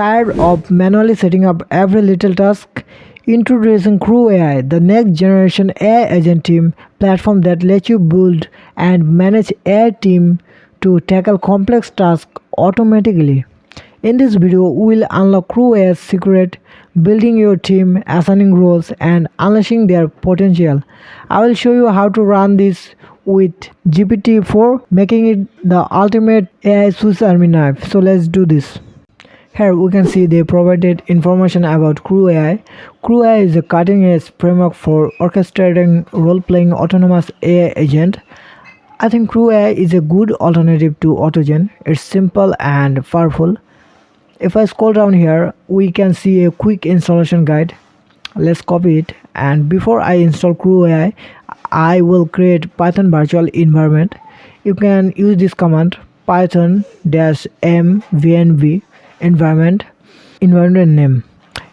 Tired of manually setting up every little task? Introducing CrewAI, the next generation AI agent team platform that lets you build and manage AI team to tackle complex tasks automatically. In this video, we will unlock CrewAI's secret, building your team, assigning roles, and unleashing their potential. I will show you how to run this with GPT-4, making it the ultimate AI Swiss Army knife. So let's do this. Here we can see they provided information about CrewAI. CrewAI is a cutting-edge framework for orchestrating role-playing autonomous AI agent. I think CrewAI is a good alternative to AutoGen. It's simple and powerful. If I scroll down here, we can see a quick installation guide. Let's copy it. And before I install CrewAI, I will create Python virtual environment. You can use this command python-mvnv environment name.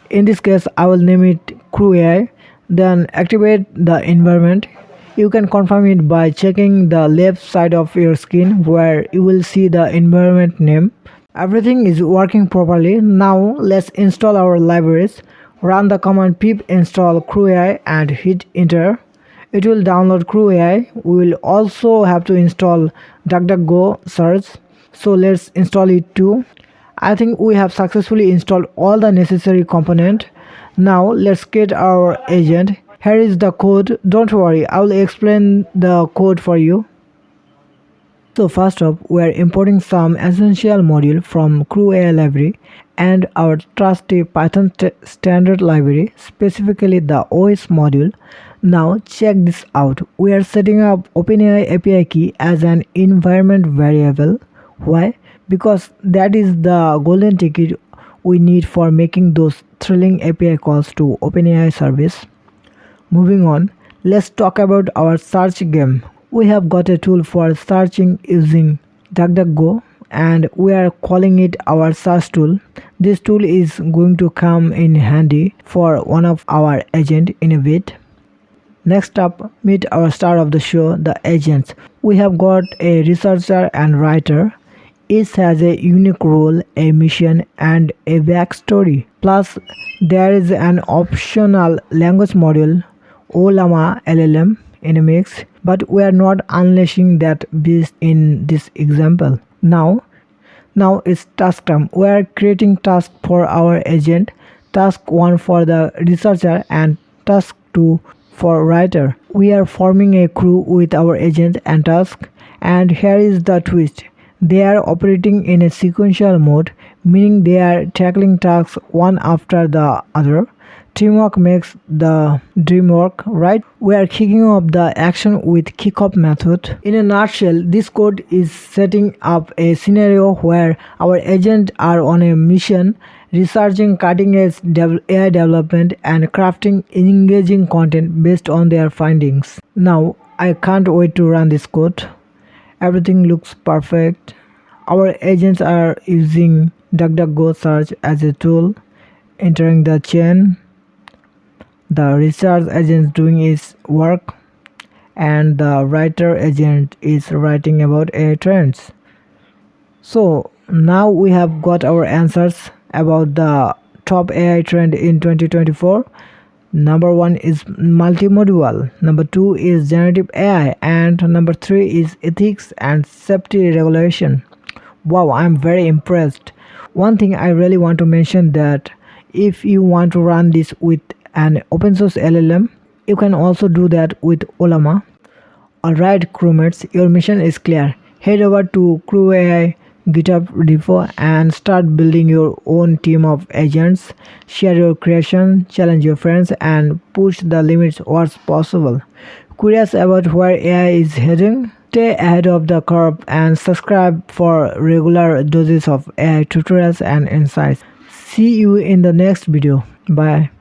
In this case, I will name it CrewAI. Then activate the environment. You can confirm it by checking the left side of your screen where you will see the environment name. Everything is working properly. Now let's install our libraries. Run the command pip install CrewAI and hit enter. It will download CrewAI. We will also have to install DuckDuckGo search. So let's install it too. I think we have successfully installed all the necessary components. Now let's get our agent. Here is the code. Don't worry, I will explain the code for you. So first up, we are importing some essential module from CrewAI library and our trusty Python standard library, specifically the OS module. Now check this out. We are setting up OpenAI API key as an environment variable. Why? Because that is the golden ticket we need for making those thrilling API calls to OpenAI service. Moving on, let's talk about our search game. We have got a tool for searching using DuckDuckGo and we are calling it our search tool. This tool is going to come in handy for one of our agents in a bit. Next up, meet our star of the show, the agents. We have got a researcher and writer. Each has a unique role, a mission, and a backstory. Plus, there is an optional language module, Ollama LLM, in a mix, but we are not unleashing that beast in this example. Now it's task time. We are creating tasks for our agent. Task 1 for the researcher and task 2 for writer. We are forming a crew with our agent and task. And here is the twist. They are operating in a sequential mode, meaning they are tackling tasks one after the other. Teamwork makes the dream work, right? We are kicking off the action with kickoff method. In a nutshell, this code is setting up a scenario where our agents are on a mission, researching cutting-edge AI development and crafting engaging content based on their findings. Now, I can't wait to run this code. Everything looks perfect. Our agents are using DuckDuckGo search as a tool, entering the chain. The research agent doing its work, and the writer agent is writing about AI trends. So now we have got our answers about the top AI trend in 2024. Number 1 is multimodal, number 2 is generative AI, and number 3 is ethics and safety regulation. Wow, I'm very impressed. One thing I really want to mention that if you want to run this with an open source LLM, you can also do that with Ollama. Alright crewmates, your mission is clear. Head over to CrewAI GitHub repo and start building your own team of agents. Share your creation, challenge your friends, and push the limits what's possible. Curious about where AI is heading? Stay ahead of the curve and subscribe for regular doses of AI tutorials and insights. See you in the next video. Bye.